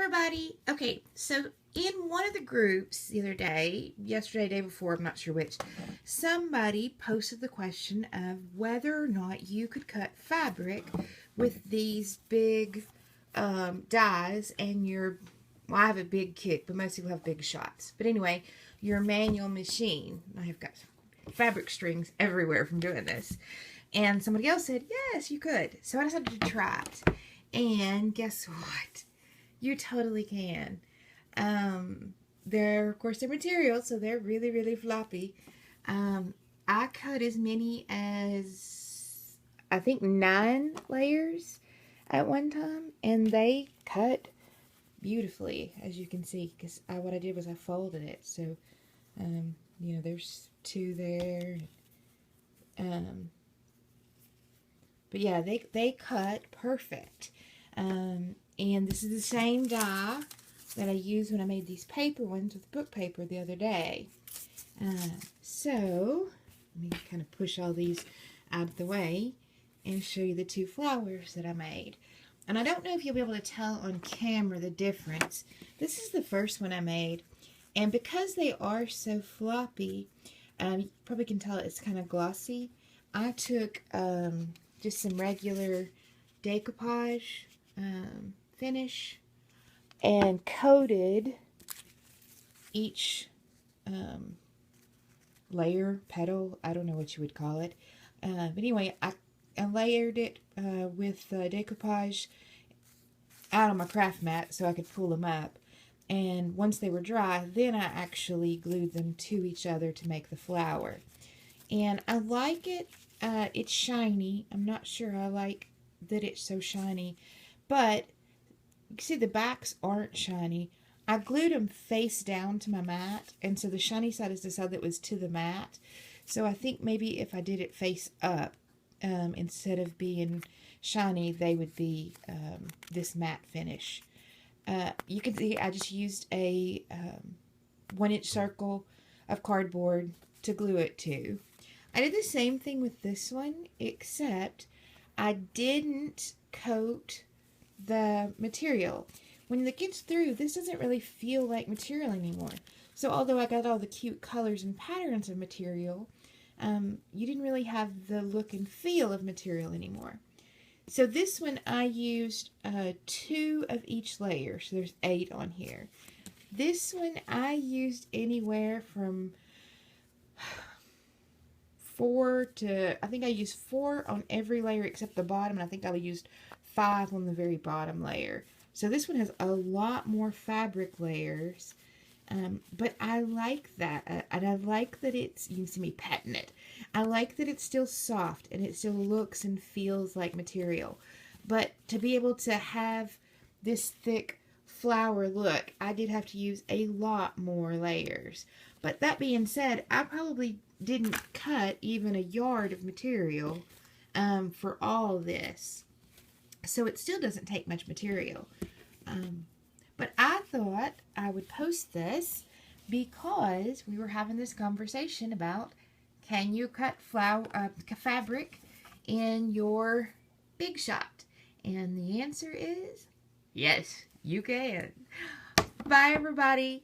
everybody. Okay, so in one of the groups the other day, yesterday, day before, I'm not sure which, somebody posted the question of whether or not you could cut fabric with these big dies and your, well, I have a big kick, but most people have big shots. But anyway, your manual machine. I have got fabric strings everywhere from doing this. And somebody else said, yes, you could. So I decided to try it. And guess what? You totally can. Of course, they're material, so they're really, really floppy. I cut as many as, I think, 9 layers at one time. And they cut beautifully, as you can see. Because what I did was I folded it. So, you know, there's 2 there. But yeah, they cut perfect. And this is the same die that I used when I made these paper ones with book paper the other day. So, let me kind of push all these out of the way and show you the 2 flowers that I made. And I don't know if you'll be able to tell on camera the difference. This is the first one I made. And because they are so floppy, you probably can tell it's kind of glossy. I took just some regular decoupage finish and coated each layer, petal, I don't know what you would call it. But anyway, I layered it with decoupage out on my craft mat so I could pull them up. And once they were dry, then I actually glued them to each other to make the flower. And I like it. It's shiny. I'm not sure I like that it's so shiny. But you can see the backs aren't shiny. I glued them face down to my mat. And so the shiny side is the side that was to the mat. So I think maybe if I did it face up, instead of being shiny, they would be this matte finish. You can see I just used a 1-inch circle of cardboard to glue it to. I did the same thing with this one, except I didn't coat the material. When it gets through, this doesn't really feel like material anymore. So although I got all the cute colors and patterns of material, you didn't really have the look and feel of material anymore. So this one I used 2 of each layer, so there's 8 on here. This one I used anywhere from 4 to, I think I used 4 on every layer except the bottom, and I think I used 5 on the very bottom layer. So this one has a lot more fabric layers, but I like that, and I like that it's, you can see me petting it. I like that it's still soft, and it still looks and feels like material. But to be able to have this thick flower look, I did have to use a lot more layers. But that being said, I probably didn't cut even a yard of material for all this. So it still doesn't take much material. But I thought I would post this because we were having this conversation about, can you cut fabric in your Big Shot? And the answer is yes, you can. Bye, everybody.